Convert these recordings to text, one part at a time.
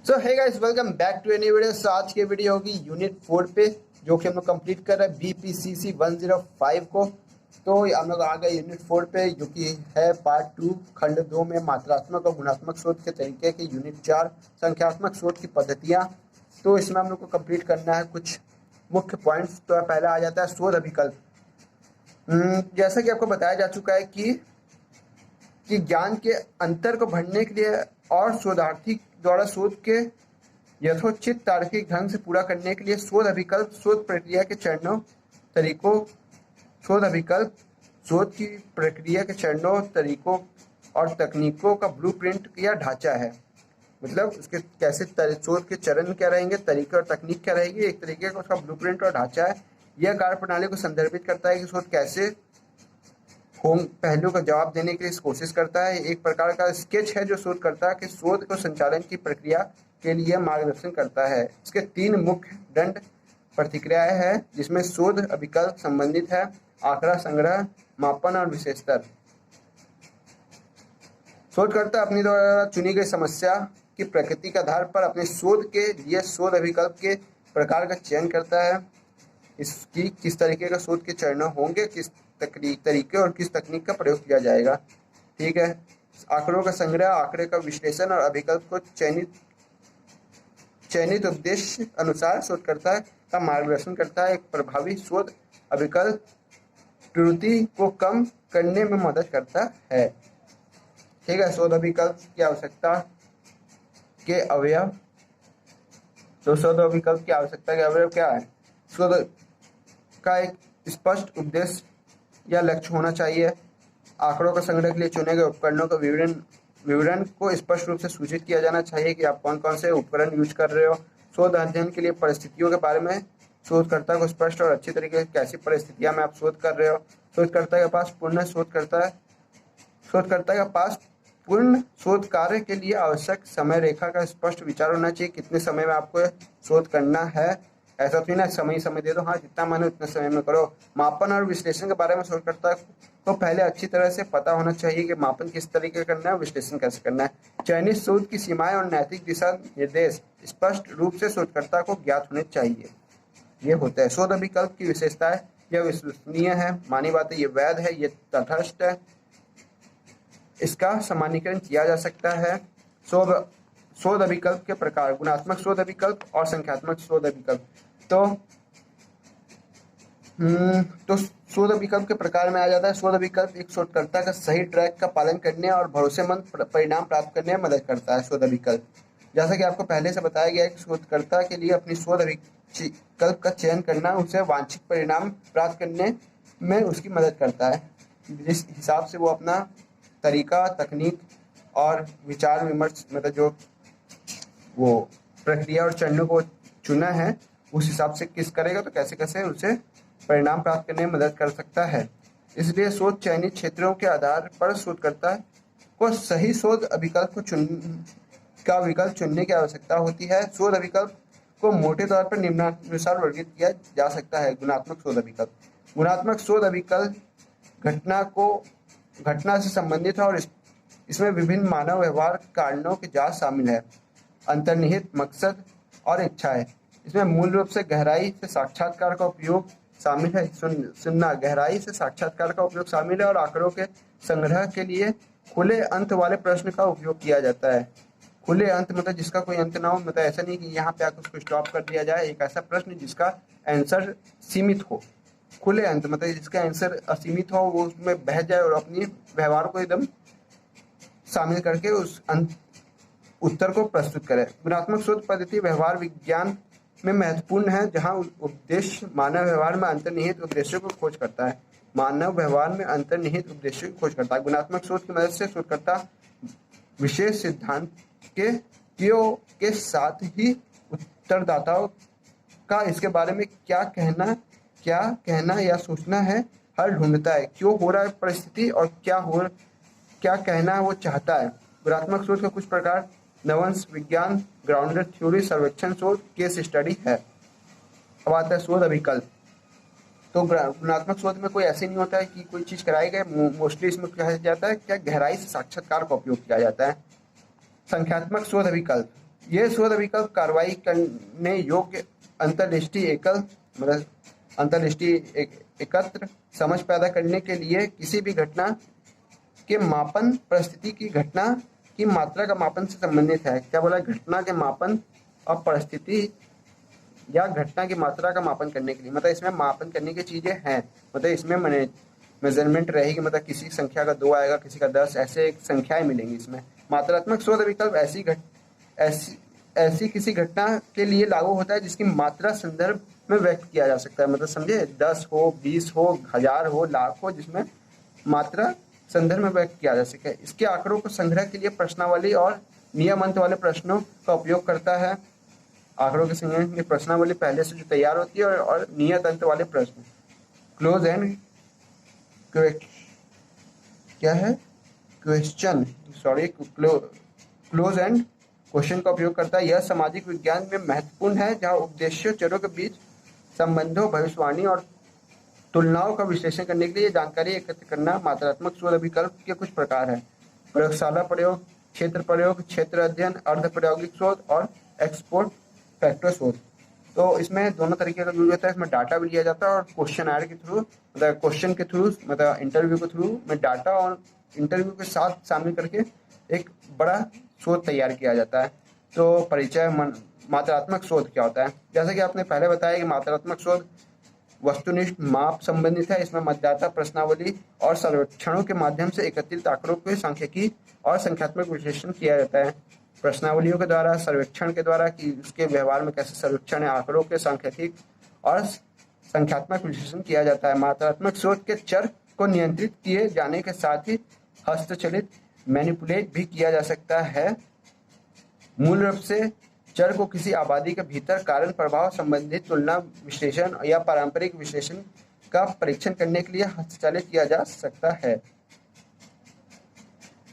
So hey guys, welcome back to any video. So आज की video होगी unit 4 पे, जो कि हम लोग कंप्लीट कर रहे हैं BPCC 105 को। तो हम लोग आ गए यूनिट 4 पे, जो कि है पार्ट 2 खंड 2 में मात्रात्मक और गुणात्मक शोध के तरीके के यूनिट 4 संख्यात्मक शोध की पद्धतियाँ। तो इसमें हम लोग को कंप्लीट करना है कुछ मुख्य पॉइंट्स। तो पहला आ जाता है शोध अभिकल्प। जैसा कि आपको बताया जा चुका है कि ज्ञान के अंतर को भरने के लिए और शोधार्थी द्वारा शोध के यथोचित तार्किक ढंग से पूरा करने के लिए शोध अभिकल्प शोध प्रक्रिया के चरणों तरीकों शोध अभिकल्प शोध की प्रक्रिया के चरणों तरीकों और तकनीकों का ब्लूप्रिंट या ढांचा है। मतलब उसके कैसे शोध के चरण क्या रहेंगे, तरीके और तकनीक क्या रहेगी, एक तरीके का उसका ब्लूप्रिंट और ढांचा है। यह कार्य प्रणाली को संदर्भित करता है कि शोध कैसे होम पहलू का जवाब देने की कोशिश करता है। एक प्रकार का स्केच है जो शोधकर्ता के शोध को संचालन की प्रक्रिया के लिए मार्गदर्शन करता है। इसके 3 मुख्य दंड प्रतिक्रियाएं हैं, जिसमें शोध अभिकल्प संबंधित है आंकड़ा संग्रह, मापन और विशेष स्तर। शोधकर्ता अपनी द्वारा चुनी गई समस्या की प्रकृति के आधार पर अपने शोध के लिए शोध अभिकल्प के प्रकार का चयन करता है। इसकी किस तरीके का शोध के चरण होंगे, किस तरीके और किस तकनीक का प्रयोग किया जाएगा। ठीक है। आंकड़ों का संग्रह, आंकड़े का विश्लेषण और अभिकल्प को चयनित उद्देश्य अनुसार शोधकर्ता का मार्गदर्शन करता है। एक प्रभावी शोध अभिकल्प त्रुटि को कम करने में मदद करता है। ठीक है। शोध अभिकल्प की आवश्यकता के अवयव। तो शोध अभिकल्प की आवश्यकता के अवयव क्या है? शोध का एक स्पष्ट उद्देश्य या लक्ष्य होना चाहिए। आंकड़ों का संग्रह के लिए चुने गए उपकरणों का विवरण को स्पष्ट रूप से सूचित किया जाना चाहिए कि आप कौन कौन से उपकरण यूज कर रहे हो। शोध अध्ययन के लिए परिस्थितियों के बारे में शोधकर्ता को स्पष्ट और अच्छी तरीके से कैसी परिस्थितियां में आप शोध कर रहे हो। शोधकर्ता के पास पूर्ण शोध कार्य के लिए आवश्यक समय रेखा का स्पष्ट विचार होना चाहिए। कितने समय में आपको शोध करना है, ऐसा तो नहीं समय दे दो, हाँ जितना मानो उतने समय में करो। मापन और विश्लेषण के बारे में शोधकर्ता को पहले अच्छी तरह से पता होना चाहिए कि मापन किस तरीके का करना है, विश्लेषण कैसे करना है। चयनित शोध की सीमाएं और नैतिक दिशा निर्देश स्पष्ट रूप से शोधकर्ता को ज्ञात होने चाहिए। ये होता है शोध अभिकल्प की विशेषताएं। यह विश्वसनीय है, मानी बात है, ये वैध है, ये तटस्थ है, इसका सामान्यीकरण किया जा सकता है। शोध अभिकल्प के प्रकार, गुणात्मक शोध अभिकल्प और संख्यात्मक शोध अभिकल्प। तो शोध अभिकल्प के प्रकार में आ जाता है। शोध अभिकल्प एक शोधकर्ता का सही ट्रैक का पालन करने और भरोसेमंद परिणाम प्राप्त करने में मदद करता है। शोध अभिकल्प, जैसा कि आपको पहले से बताया गया है कि शोधकर्ता के लिए अपनी शोध अभिकल्प का चयन करना उसे वांछित परिणाम प्राप्त करने में उसकी मदद करता है। जिस हिसाब से वो अपना तरीका, तकनीक और विचार विमर्श, मतलब जो वो प्रक्रिया और चरणों को चुना है, उस हिसाब से किस करेगा तो कैसे कैसे उसे परिणाम प्राप्त करने में मदद कर सकता है। इसलिए शोध चयनित क्षेत्रों के आधार पर शोधकर्ता को सही शोध अभिकल्प को विकल्प चुनने की आवश्यकता होती है। शोध अभिकल्प को मोटे तौर पर निम्नानुसार वर्गीकृत किया जा सकता है। गुणात्मक शोध अभिकल्प। गुणात्मक शोध अभिकल्प घटना से संबंधित है और इसमें विभिन्न मानव व्यवहार कारणों की जांच शामिल है। अंतर्निहित मकसद और इच्छाएं। इसमें मूल रूप से गहराई से साक्षात्कार का उपयोग शामिल है। सुनना, गहराई से साक्षात्कार का उपयोग शामिल है और आंकड़ों के संग्रह के लिए खुले अंत वाले प्रश्न का उपयोग किया जाता है। खुले अंत मतलब जिसका कोई अंत ना हो, मतलब ऐसा नहीं कि यहाँ पे आकर उसको स्टॉप कर दिया जाए। एक ऐसा प्रश्न जिसका आंसर सीमित हो। खुले अंत मतलब जिसका आंसर असीमित हो, वो उसमें बह जाए और अपनी व्यवहार को एकदम शामिल करके उस उत्तर को प्रस्तुत करें। गुणात्मक शोध पद्धति व्यवहार विज्ञान में महत्वपूर्ण है, जहां उद्देश्य मानव व्यवहार में अंतर्निहित उद्देश्यों को खोज करता है। मानव व्यवहार में अंतर्निहित उद्देश्यों की खोज करता है। गुणात्मक शोध की मदद से शोधकर्ता विशेष सिद्धांत के साथ ही उत्तरदाताओं का इसके बारे में क्या कहना या सोचना है हल ढूंढता है। क्यों हो रहा है परिस्थिति और क्या कहना वो चाहता है। गुणात्मक शोध के कुछ प्रकार नवंश विज्ञान, ग्राउंडेड थ्योरी, सर्वेक्षण शोध, केस स्टडी है। अब आता है शोध अभिकल्प। तो गुणात्मक शोध में कोई ऐसे नहीं होता है कि कोई चीज कराई गए, मोस्टली इसमें कहा जाता है क्या गहराई से साक्षात्कार का उपयोग किया जाता है। संख्यात्मक शोध अभिकल्प, ये शोध विकल्प कार्रवाई करने योग्य अंतर्दृष्टि एकल मतलब अंतर्दृष्टि एकत्र समझ पैदा करने के लिए किसी भी घटना के मापन परिस्थिति की घटना की मात्रा का मापन से संबंधित है। क्या बोला? घटना के मापन और परिस्थिति या घटना की मात्रा का मापन करने के लिए, मतलब इसमें मापन करने की चीजें हैं, मतलब इसमें मेजरमेंट रहेगी, मतलब किसी संख्या का 2 आएगा, किसी का 10, ऐसे एक संख्याएं मिलेंगी इसमें। मात्रात्मक शोध विकल्प ऐसी किसी घटना के लिए लागू होता है जिसकी मात्रा संदर्भ में व्यक्त किया जा सकता है, मतलब समझे, 10 हो, 20 हो, 1000 हो, लाख हो, जिसमें मात्रा संदर्भ में व्यक्त किया जा सके। इसके आंकड़ों को संग्रह के लिए प्रश्नावली और नियम अंत वाले प्रश्नों का उपयोग करता है। आंकड़ों के संग्रह की प्रश्नावली पहले से जो तैयार होती है और नियत अंत वाले प्रश्न, क्लोज एंड क्या है question, sorry close and question का उपयोग करता है। यह सामाजिक विज्ञान में महत्वपूर्ण है जहां उद्देश्य चरों के बीच संबंधों, भविष्यवाणी और तुलनाओं का विश्लेषण करने के लिए जानकारी एकत्र करना। मात्रात्मक शोध विकल्प के कुछ प्रकार है: प्रयोगशाला प्रयोग, क्षेत्र अध्ययन, अर्ध प्रायोगिक शोध और एक्सपोर्ट फैक्टर शोध। तो इसमें दोनों तरीके का यूज होता है। इसमें डाटा भी लिया जाता है और क्वेश्चन आर के थ्रू, मतलब क्वेश्चन के थ्रू, मतलब इंटरव्यू के थ्रू में डाटा और इंटरव्यू के साथ शामिल करके एक बड़ा शोध तैयार किया जाता है। तो परिचय मात्रात्मक शोध क्या होता है? जैसा कि आपने पहले बताया कि मात्रात्मक शोध वस्तुनिष्ठ माप संबंधित है। इसमें मतदाता प्रश्नावली और सर्वेक्षणों के माध्यम से एकत्रित आंकड़ों के सांख्यिकी और संख्यात्मक विश्लेषण किया जाता है। प्रश्नावलियों के द्वारा, सर्वेक्षण के द्वारा कि उसके व्यवहार में कैसे सर्वेक्षण है, आंकड़ों के सांख्यिकी और संख्यात्मक विश्लेषण किया जाता है। मात्रात्मक शोध के चर को नियंत्रित किए जाने के साथ ही हस्तचलित मैनिपुलेट भी किया जा सकता है। मूल रूप से चर को किसी आबादी के भीतर कारण प्रभाव संबंधित तुलना विश्लेषण या पारंपरिक विश्लेषण का परीक्षण करने के लिए हस्तचालित किया जा सकता है।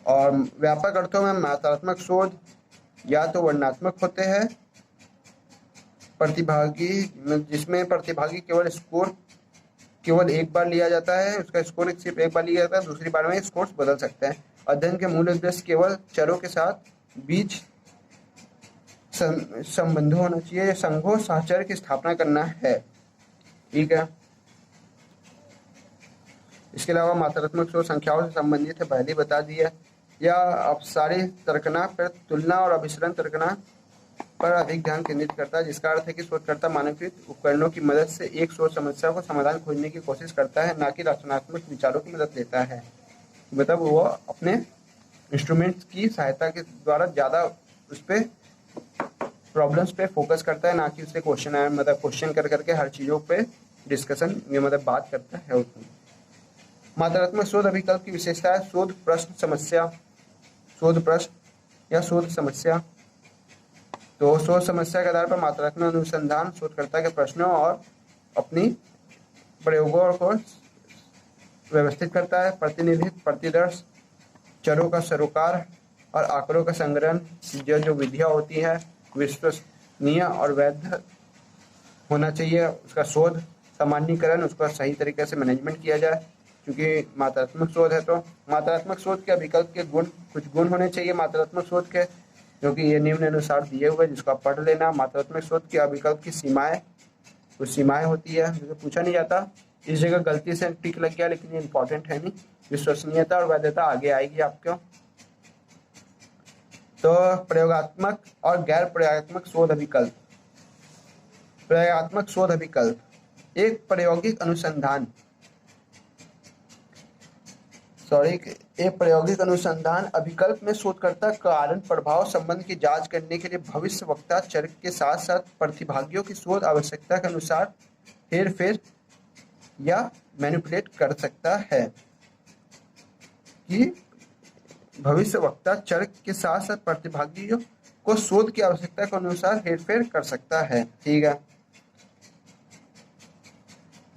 और व्यापक अर्थों में मात्रात्मक शोध या तो वर्णनात्मक होते हैं, प्रतिभागी जिसमें प्रतिभागी केवल एक बार लिया जाता है, उसका स्कोर सिर्फ एक बार लिया जाता है, दूसरी बार में स्कोर्स बदल सकते हैं। अध्ययन के मूल उद्देश्य केवल चरों के साथ बीच संबंध होना चाहिए, संघों साहचर्य की स्थापना करना है। ठीक है। इसके अलावा मात्रात्मक शोध संख्याओं से संबंधित है, पहले बता दिया। या अपसारी तर्कना पर तुलना और अभिसरण तर्कना पर अधिक ध्यान केंद्रित करता है, जिसका अर्थ है कि शोधकर्ता मानवकृत उपकरणों की मदद से एक शोध समस्या को समाधान खोजने की कोशिश करता है, ना कि रचनात्मक विचारों की मदद लेता है। मतलब वो अपने इंस्ट्रूमेंट्स की सहायता के द्वारा ज़्यादा उस पर प्रॉब्लम्स पे फोकस करता है, ना कि उससे क्वेश्चन कर करके हर चीज़ों पे डिस्कशन मतलब बात करता है उसमें। मात्रात्मक शोध अभिकल्प की विशेषता है शोध प्रश्न समस्या, शोध प्रश्न या शोध समस्या। तो शोध समस्या के आधार पर मात्रात्मक अनुसंधान शोधकर्ता के प्रश्नों और अपनी प्रयोगों को व्यवस्थित करता है। प्रतिनिधित्व, प्रतिदर्श, चरों का सरोकार और आंकड़ों का संग्रहण, जो विधियाँ होती है विश्वसनीय और वैध होना चाहिए। उसका शोध सामान्यीकरण, उसका सही तरीके से मैनेजमेंट किया जाए, क्योंकि मात्रात्मक शोध है। तो मात्रात्मक शोध के विकल्प के कुछ गुण होने चाहिए मात्रात्मक शोध के, जो कि ये निम्न अनुसार दिए हुए, जिसको आप पढ़ लेना। मात्रात्मक शोध के विकल्प की सीमाएं, कुछ सीमाएं होती है जो पूछा नहीं जाता, इस जगह गलती से टिक लग गया, लेकिन ये इंपॉर्टेंट है नहीं। विश्वसनीयता और वैधता आगे आएगी आपको। तो प्रयोगात्मक और गैर प्रयोगात्मक शोध अभिकल्प। प्रयोगात्मक शोध अभिकल्प एक प्रायोगिक अनुसंधान अभिकल्प में शोधकर्ता कारण प्रभाव संबंध की जांच करने के लिए भविष्यवक्ता चर के साथ साथ प्रतिभागियों की शोध आवश्यकता के अनुसार हेरफेर या मैनिपुलेट कर सकता है। कि भविष्यवक्ता चर के साथ साथ प्रतिभागियों को शोध की आवश्यकता के अनुसार हेरफेर कर सकता है। ठीक है।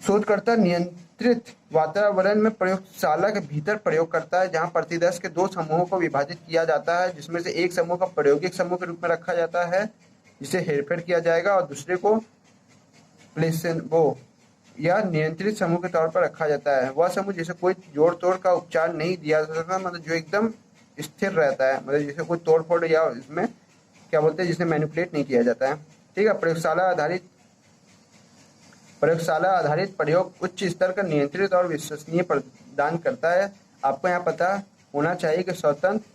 शोधकर्ता नियंत्रित वातावरण में प्रयोगशाला के भीतर प्रयोग करता है, जहां प्रतिदर्श के 2 समूहों को विभाजित किया जाता है, जिसमें से एक समूह का प्रायोगिक समूह के रूप में रखा जाता है, जिसे हेरफेर किया जाएगा, और दूसरे को प्लेसेबो या नियंत्रित समूह के तौर पर रखा जाता है। वह समूह जिसे कोई जोड़ तोड़ का उपचार नहीं दिया जा सकता, मतलब जो एकदम स्थिर रहता है, मतलब जिसे कोई तोड़ फोड़ या इसमें क्या बोलते हैं, जिसे मैनिपुलेट नहीं किया जाता है। ठीक है। प्रयोगशाला आधारित प्रयोग उच्च स्तर का नियंत्रित और विश्वसनीय प्रदान करता है। आपको यहाँ पता होना चाहिए कि स्वतंत्र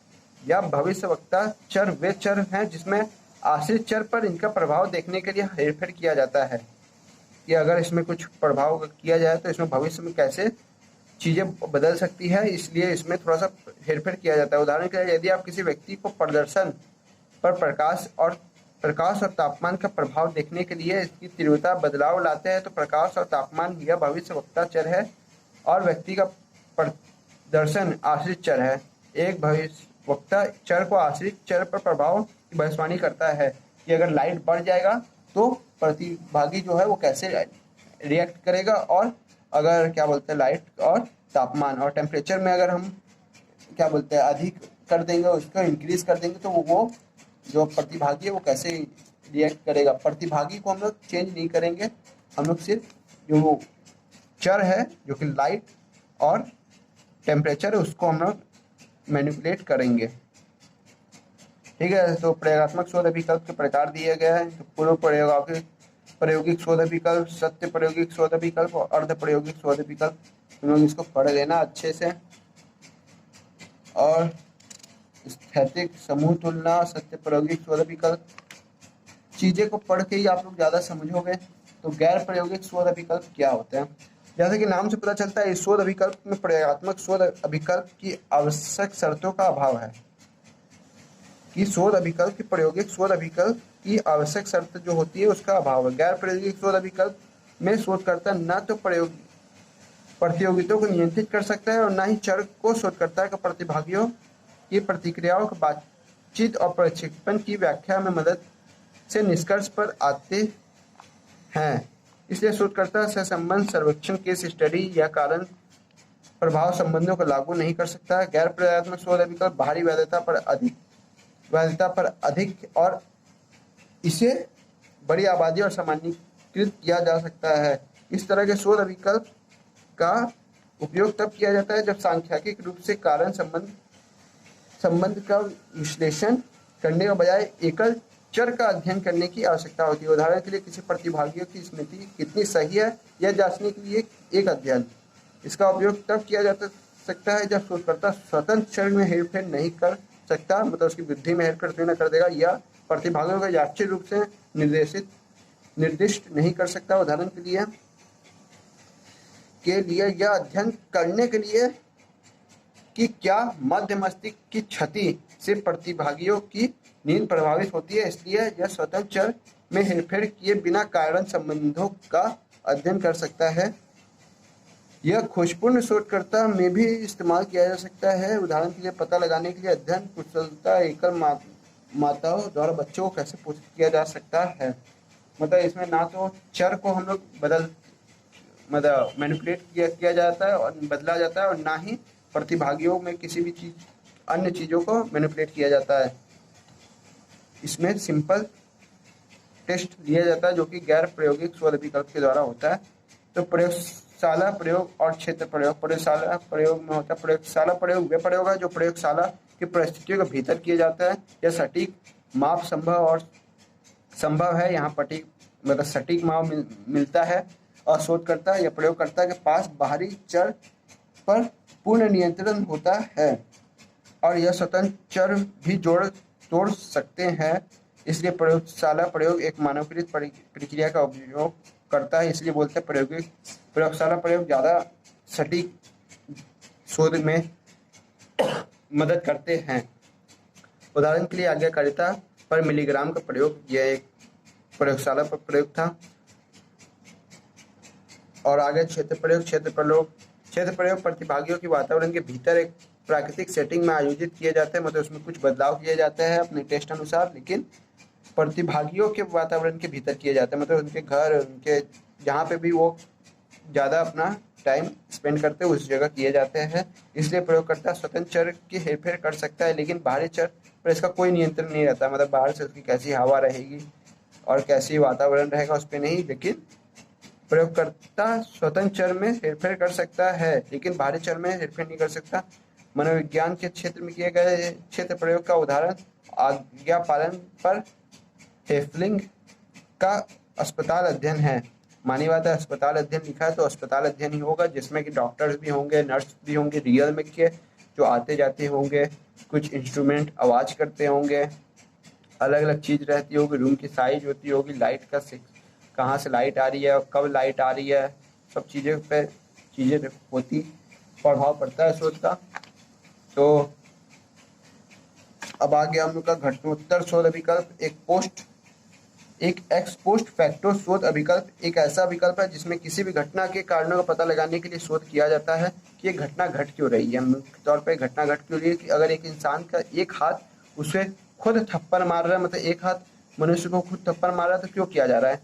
या भविष्यवक्ता चर वे चर हैं जिसमें आश्रित चर पर इनका प्रभाव देखने के लिए हेरफेर किया जाता है कि अगर इसमें कुछ प्रभाव किया जाए तो इसमें भविष्य में कैसे चीजें बदल सकती है, इसलिए इसमें थोड़ा सा हेरफेर किया जाता है। उदाहरण के लिए यदि आप किसी व्यक्ति को प्रदर्शन पर प्रकाश और तापमान का प्रभाव देखने के लिए इसकी तीव्रता बदलाव लाते हैं तो प्रकाश और तापमान यह भविष्यवक्ता चर है और व्यक्ति का प्रदर्शन आश्रित चर है। एक भविष्यवक्ता चर को आश्रित चर पर प्रभाव की भविष्यवाणी करता है कि अगर लाइट बढ़ जाएगा तो प्रतिभागी जो है वो कैसे रिएक्ट करेगा, और अगर क्या बोलते हैं लाइट और तापमान और टेम्परेचर में अगर हम क्या बोलते हैं अधिक कर देंगे, उसको इंक्रीज कर देंगे तो वो जो प्रतिभागी है वो कैसे रिएक्ट करेगा। प्रतिभागी को हम लोग चेंज नहीं करेंगे, हम लोग सिर्फ जो चर है जो कि लाइट और टेम्परेचर है उसको हम लोग मैनिपुलेट करेंगे। ठीक है। तो प्रयोगात्मक शोध विकल्प के प्रकार दिए गए हैं। तो पूर्व प्रायोगिक शोध विकल्प, सत्य प्रायोगिक शोध विकल्प और अर्ध प्रायोगिक शोध विकल्प। तुम लोग इसको पढ़ लेना अच्छे से। और स्थैतिक समूह तुलना, सत्य प्रायोगिक शोध विकल्प, चीजें को पढ़ के ही आप लोग ज्यादा समझोगे। तो गैर प्रायोगिक शोध विकल्प क्या होते हैं? जैसे कि नाम से पता चलता है इस शोध विकल्प में प्रयोगात्मक शोध विकल्प की आवश्यक शर्तों का अभाव है। कि शोध विकल्प की प्रायोगिक शोध विकल्प की आवश्यक शर्त जो होती है उसका अभाव है। गैर प्रायोगिक शोध विकल्प में शोधकर्ता न तो प्रतियोगिताओं को नियंत्रित कर सकता है और न ही चर को शोधकर्ता का प्रतिभागियों की प्रतिक्रियाओं का बातचीत और प्रक्षेपण की व्याख्या में मदद से निष्कर्ष पर आते हैं। इसलिए शोधकर्ता से संबंध सर्वेक्षण, केस स्टडी या कारण प्रभाव संबंधों को लागू नहीं कर सकता है। गैर प्रयोगात्मक शोध विकल्प बाहरी वैधता पर अधिक और इसे बड़ी आबादी और सामान्यीकृत किया जा सकता है। इस तरह के शोध विकल्प का उपयोग तब किया जाता है जब सांख्यिकीय रूप से कारण संबंध का विश्लेषण करने के बजाय एकल चर का अध्ययन करने की आवश्यकता होती है। उदाहरण के लिए किसी प्रतिभागियों की स्मृति कितनी सही है यह जांचने के लिए एक अध्ययन। इसका उपयोग तब किया जा सकता है जब शोधकर्ता स्वतंत्र चर में हेरफेर नहीं कर सकता, मतलब उसकी वृद्धि में हेरफेर न कर देगा, या प्रतिभागियों को यादृच्छिक रूप से निर्दिष्ट नहीं कर सकता। उदाहरण के लिए यह अध्ययन करने के लिए कि क्या मध्य मस्तिष्क की क्षति से प्रतिभागियों की नींद प्रभावित होती है, इसलिए यह स्वतंत्र चर में हेरफेर किए बिना कारण संबंधों का अध्ययन कर सकता है। यह खोजपूर्ण शोधकर्ता में भी इस्तेमाल किया जा सकता है। उदाहरण के लिए पता लगाने के लिए अध्ययन कुशलता एकल माताओं द्वारा बच्चों को कैसे पोषित किया जा सकता है। मतलब इसमें ना तो चर को हम लोग मैनिपुलेट किया जाता है और बदला जाता है, और ना ही प्रतिभागियों में किसी भी अन्य चीजों को मैनिपुलेट किया जाता है। इसमें सिंपल टेस्ट लिया जाता है जो कि गैर प्रायोगिक शोध विकल्प के द्वारा होता है। तो प्रयोगशाला प्रयोग और क्षेत्र प्रयोग। प्रयोगशाला प्रयोग में होता है प्रयोगशाला प्रयोग वे प्रयोग है जो प्रयोगशाला की परिस्थितियों के भीतर किए जाता है। यह सटीक माप संभव है। यहाँ सटीक माप मिलता है और शोधकर्ता या प्रयोगकर्ता के पास बाहरी चर पर पूर्ण नियंत्रण होता है और यह स्वतंत्र चर भी जोड़ तोड़ सकते हैं। इसलिए प्रयोगशाला प्रयोग एक मानवकृत प्रक्रिया का उपयोग करता है, इसलिए बोलते हैं प्रयोगशाला प्रयोग ज़्यादा सटीक शोध में मदद करते हैं। उदाहरण के लिए आज्ञाकारिता पर मिलीग्राम का प्रयोग, यह एक प्रयोगशाला पर प्रयोग था। और आगे क्षेत्र प्रयोग प्रतिभागियों के वातावरण के भीतर एक प्राकृतिक सेटिंग में आयोजित किए जाते हैं, मतलब उसमें कुछ बदलाव किए जाते हैं अपने टेस्ट अनुसार, लेकिन प्रतिभागियों के वातावरण के भीतर किए जाते हैं, मतलब उनके घर, उनके जहाँ पे भी वो ज़्यादा अपना टाइम स्पेंड करते हैं उस जगह किए जाते हैं। इसलिए प्रयोगकर्ता स्वतंत्र चर की हेरफेर कर सकता है, लेकिन बाहरी चर पर इसका कोई नियंत्रण नहीं रहता, मतलब बाहर से उसकी कैसी हवा रहेगी और कैसी वातावरण रहेगा उस पर नहीं, लेकिन प्रयोगकर्ता स्वतंत्र चर में हेरफेर कर सकता है लेकिन बाहरी चर में हेरफेर नहीं कर सकता। मनोविज्ञान के क्षेत्र में किए गए क्षेत्र प्रयोग का उदाहरण आज्ञा पालन पर हेफलिंग का अस्पताल अध्ययन है। मानी बात है, अस्पताल अध्ययन लिखा है तो अस्पताल अध्ययन ही होगा, जिसमें कि डॉक्टर्स भी होंगे, नर्स भी होंगे, रियल में के जो आते जाते होंगे, कुछ इंस्ट्रूमेंट आवाज़ करते होंगे, अलग अलग चीज़ रहती होगी, रूम की साइज होती होगी, लाइट का कहाँ से लाइट आ रही है और कब लाइट आ रही है, सब चीज़ें होती, प्रभाव पड़ता है शोध का। तो अब आ गया हम लोग का घटनोत्तर शोध विकल्प। एक एक्स पोस्ट फैक्टो शोध अभिकल्प एक ऐसा विकल्प है जिसमें किसी भी घटना के कारणों का पता लगाने के लिए शोध किया जाता है कि ये घटना घट क्यों रही है। मुख्य तौर पर घटना घट क्यों रही है कि अगर एक इंसान का एक हाथ उसे खुद थप्पड़ मार रहा है, मतलब एक हाथ मनुष्य को खुद थप्पड़ मार रहा है, तो क्यों किया जा रहा है।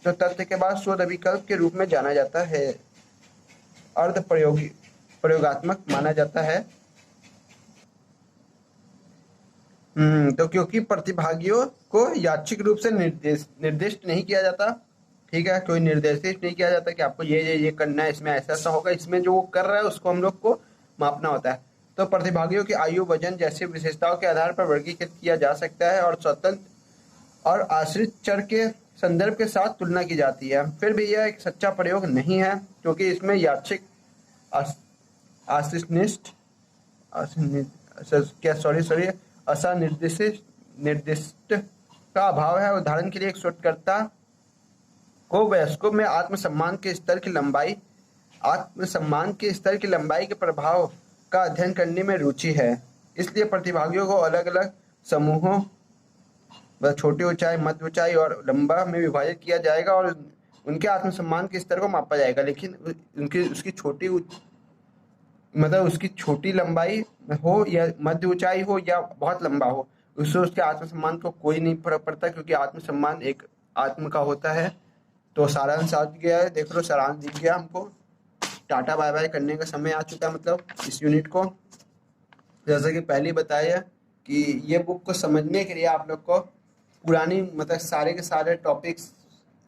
तो तथ्य के बाद शोध अभिकल्प के रूप में जाना जाता है, अर्ध प्रयोगात्मक माना जाता है। तो क्योंकि प्रतिभागियों को यादृच्छिक रूप से निर्दिष्ट नहीं किया जाता, ठीक है, कोई निर्देशित नहीं किया जाता कि आपको ये करना है, इसमें ऐसा ऐसा होगा, इसमें जो वो कर रहा है उसको हम लोग को मापना होता है। तो प्रतिभागियों की आयु, वजन जैसी विशेषताओं के आधार पर वर्गीकृत किया जा सकता है और स्वतंत्र और आश्रित चर के संदर्भ के साथ तुलना की जाती है। फिर भी यह एक सच्चा प्रयोग नहीं है क्योंकि इसमें यादृच्छिक आश्रितनिष्ठ निर्दिष्ट का अभाव है। उदाहरण के लिए एक शोधकर्ता को वयस्कों में आत्मसम्मान के स्तर की लंबाई के प्रभाव का अध्ययन करने में रुचि है, इसलिए प्रतिभागियों को अलग अलग समूहों, छोटी ऊंचाई, मध्य ऊंचाई और लंबा में विभाजित किया जाएगा और उनके आत्मसम्मान के स्तर को मापा जाएगा। लेकिन उसकी छोटी लंबाई हो या मध्य ऊंचाई हो या बहुत लंबा हो, उससे उसके आत्मसम्मान को कोई नहीं फर्क पड़ता, क्योंकि आत्मसम्मान एक आत्म का होता है। तो सारांश आ गया है, देख लो, सारांश दिख गया हमको। टाटा बाय बाय करने का समय आ चुका है, मतलब इस यूनिट को। जैसा कि पहले बताया कि ये बुक को समझने के लिए आप लोग को पुरानी, मतलब सारे के सारे टॉपिक्स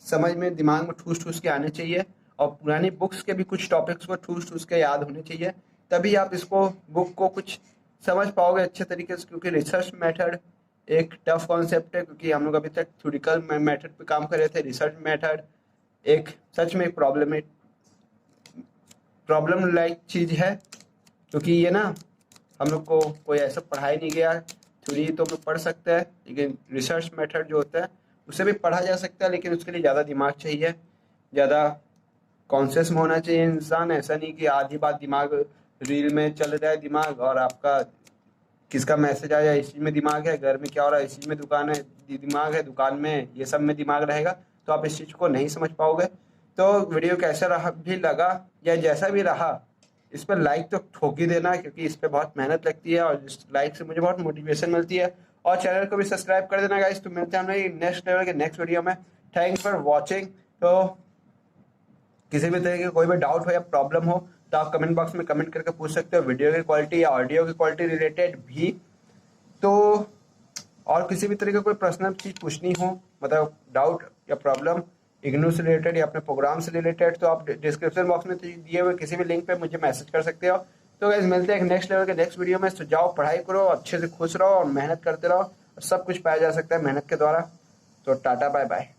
समझ में, दिमाग में ठूस ठूस के आने चाहिए, और पुरानी बुक्स के भी कुछ टॉपिक्स को ठूस ठूस के याद होने चाहिए, तभी आप इसको बुक को कुछ समझ पाओगे अच्छे तरीके से। क्योंकि रिसर्च मेथड एक टफ कॉन्सेप्ट है, क्योंकि हम लोग अभी तक थ्योरिटिकल मेथड पे काम कर रहे थे। रिसर्च मेथड एक सच में एक प्रॉब्लम लाइक चीज़ है, क्योंकि ये ना हम लोग को कोई ऐसा पढ़ाई नहीं गया। थ्योरी तो हम लोग पढ़ सकते हैं, लेकिन रिसर्च मेथड जो होता है उसे भी पढ़ा जा सकता है, लेकिन उसके लिए ज़्यादा दिमाग चाहिए, ज़्यादा कॉन्शियस में होना चाहिए इंसान। ऐसा नहीं कि आधी बात दिमाग रील में चल रहा है दिमाग, और आपका किसका मैसेज आया इसी में दिमाग है, घर में क्या हो रहा है इसी में, दुकान है दिमाग है, दुकान में, ये सब में दिमाग रहेगा, तो आप इस चीज़ को नहीं समझ पाओगे। तो वीडियो कैसा रहा भी लगा या जैसा भी रहा, इस पर लाइक तो ठोक ही देना, क्योंकि इस पर बहुत मेहनत लगती है और इस लाइक से मुझे बहुत मोटिवेशन मिलती है। और चैनल को भी सब्सक्राइब कर देना गाइस। तो मिलते हैं हम लोग नेक्स्ट लेवल के नेक्स्ट वीडियो में। Thanks for watching. तो किसी भी तरह की कोई भी डाउट हो या प्रॉब्लम हो तो आप कमेंट बॉक्स में कमेंट करके पूछ सकते हो, वीडियो की क्वालिटी या ऑडियो की क्वालिटी रिलेटेड भी। तो और किसी भी तरह का कोई पर्सनल चीज़ पूछनी हो, मतलब डाउट या प्रॉब्लम इग्नू से रिलेटेड या अपने प्रोग्राम से रिलेटेड, तो आप डिस्क्रिप्शन बॉक्स में दिए हुए किसी भी लिंक पे मुझे मैसेज कर सकते हो। तो गाइस मिलते हैं एक नेक्स्ट लेवल के नेक्स्ट वीडियो में। जाओ पढ़ाई करो, अच्छे से खुश रहो और मेहनत करते रहो, सब कुछ पाया जा सकता है मेहनत के द्वारा। तो टाटा बाय बाय।